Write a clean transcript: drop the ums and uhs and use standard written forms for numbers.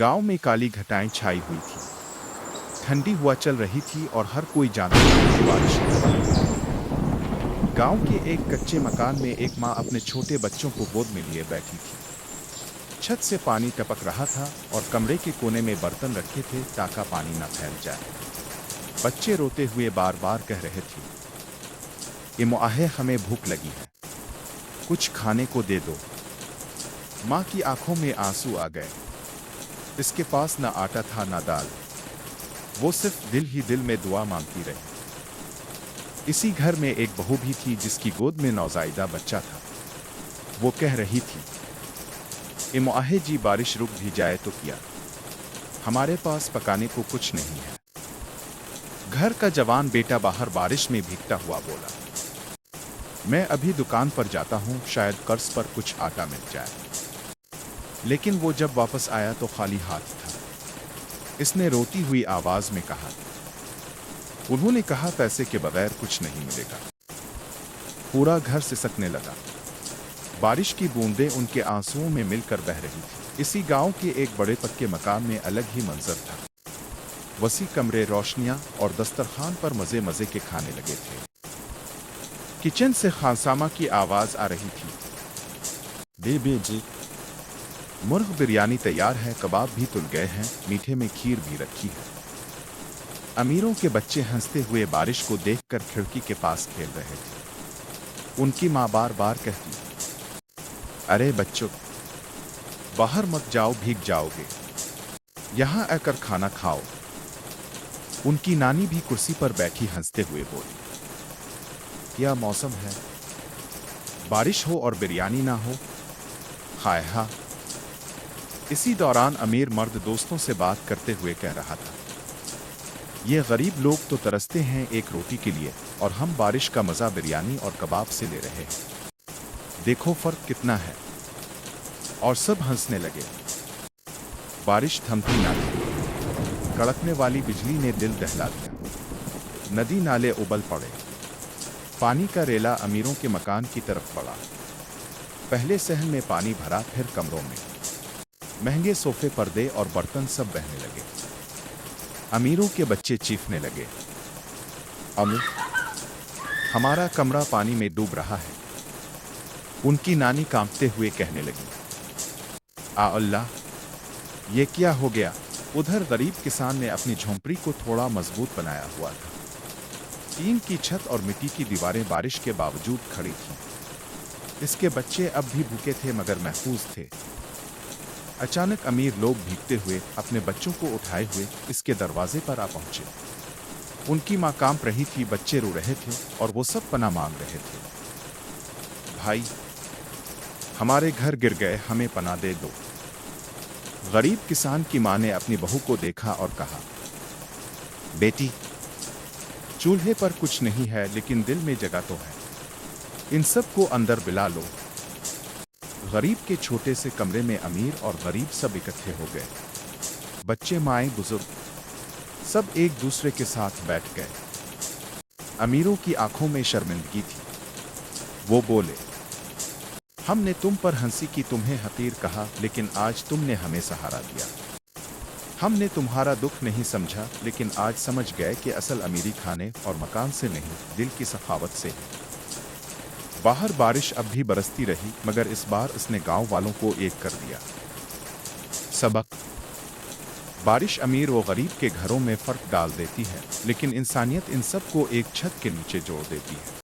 गांव में काली घटाएं छाई हुई थी। ठंडी हवा चल रही थी और हर कोई जानता था कि बारिश है। गांव के एक कच्चे मकान में एक माँ अपने छोटे बच्चों को गोद में लिए बैठी थी। छत से पानी टपक रहा था और कमरे के कोने में बर्तन रखे थे ताकि पानी न फैल जाए। बच्चे रोते हुए बार बार कह रहे थे, इमोआहे हमें भूख लगी है, कुछ खाने को दे दो। माँ की आंखों में आंसू आ गए। इसके पास न आटा था न दाल, वो सिर्फ दिल ही दिल में दुआ मांगती रही। इसी घर में एक बहू भी थी जिसकी गोद में नौजायदा बच्चा था। वो कह रही थी, इमोआहे जी बारिश रुक भी जाए तो क्या, हमारे पास पकाने को कुछ नहीं है। घर का जवान बेटा बाहर बारिश में भीगता हुआ बोला, मैं अभी दुकान पर जाता हूं, शायद कर्ज पर कुछ आटा मिल जाए। लेकिन वो जब वापस आया तो खाली हाथ था। इसने रोती हुई आवाज में कहा, उन्होंने कहा पैसे के बगैर कुछ नहीं मिलेगा। पूरा घर सिसकने लगा। बारिश की बूंदें उनके आंसुओं में मिलकर बह रही थी। इसी गांव के एक बड़े पक्के मकान में अलग ही मंजर था। वसी कमरे, रोशनियां और दस्तरखान पर मजे मजे के खाने लगे थे। किचन से खानसामा की आवाज आ रही थी, बेबे जी, मुर्ग बिरयानी तैयार है, कबाब भी तुल गए हैं, मीठे में खीर भी रखी है। अमीरों के बच्चे हंसते हुए बारिश को देखकर खिड़की के पास खेल रहे थे। उनकी माँ बार बार कहती, अरे बच्चों, बाहर मत जाओ, भीग जाओगे, यहां आकर खाना खाओ। उनकी नानी भी कुर्सी पर बैठी हंसते हुए बोली, क्या मौसम है, बारिश हो और बिरयानी ना हो, हाय हा। इसी दौरान अमीर मर्द दोस्तों से बात करते हुए कह रहा था, ये गरीब लोग तो तरसते हैं एक रोटी के लिए, और हम बारिश का मजा बिरयानी और कबाब से ले रहे हैं। देखो फर्क कितना है। और सब हंसने लगे। बारिश थमती ना थी। कड़कने वाली बिजली ने दिल दहला दिया। नदी नाले उबल पड़े। पानी का रेला अमीरों के मकान की तरफ बढ़ा। पहले सहन में पानी भरा, फिर कमरों में। महंगे सोफे, पर्दे और बर्तन सब बहने लगे। अमीरों के बच्चे चीखने लगे, अम्मू, हमारा कमरा पानी में डूब रहा है। उनकी नानी कांपते हुए कहने लगी, आ अल्लाह, ये क्या हो गया। उधर गरीब किसान ने अपनी झोंपड़ी को थोड़ा मजबूत बनाया हुआ था। टीन की छत और मिट्टी की दीवारें बारिश के बावजूद खड़ी थीं। इसके बच्चे अब भी भूखे थे मगर महफूज थे। अचानक अमीर लोग भीगते हुए अपने बच्चों को उठाए हुए इसके दरवाजे पर आ पहुंचे। उनकी मां कांप रही थी, बच्चे रो रहे थे और वो सब पनाह मांग रहे थे। भाई, हमारे घर गिर गए, हमें पनाह दे दो। गरीब किसान की मां ने अपनी बहू को देखा और कहा, बेटी, चूल्हे पर कुछ नहीं है लेकिन दिल में जगह तो है, इन सब को अंदर बिला लो। गरीब के छोटे से कमरे में अमीर और गरीब सब इकट्ठे हो गए। बच्चे, माएं, बुजुर्ग सब एक दूसरे के साथ बैठ गए। अमीरों की आंखों में शर्मिंदगी थी। वो बोले, हमने तुम पर हंसी की, तुम्हें हकीर कहा, लेकिन आज तुमने हमें सहारा दिया। हमने तुम्हारा दुख नहीं समझा, लेकिन आज समझ गए कि असल अमीरी खाने और मकान से नहीं, दिल की सखावत से है। बाहर बारिश अब भी बरसती रही मगर इस बार उसने गांव वालों को एक कर दिया। सबक: बारिश अमीर व गरीब के घरों में फर्क डाल देती है, लेकिन इंसानियत इन सब को एक छत के नीचे जोड़ देती है।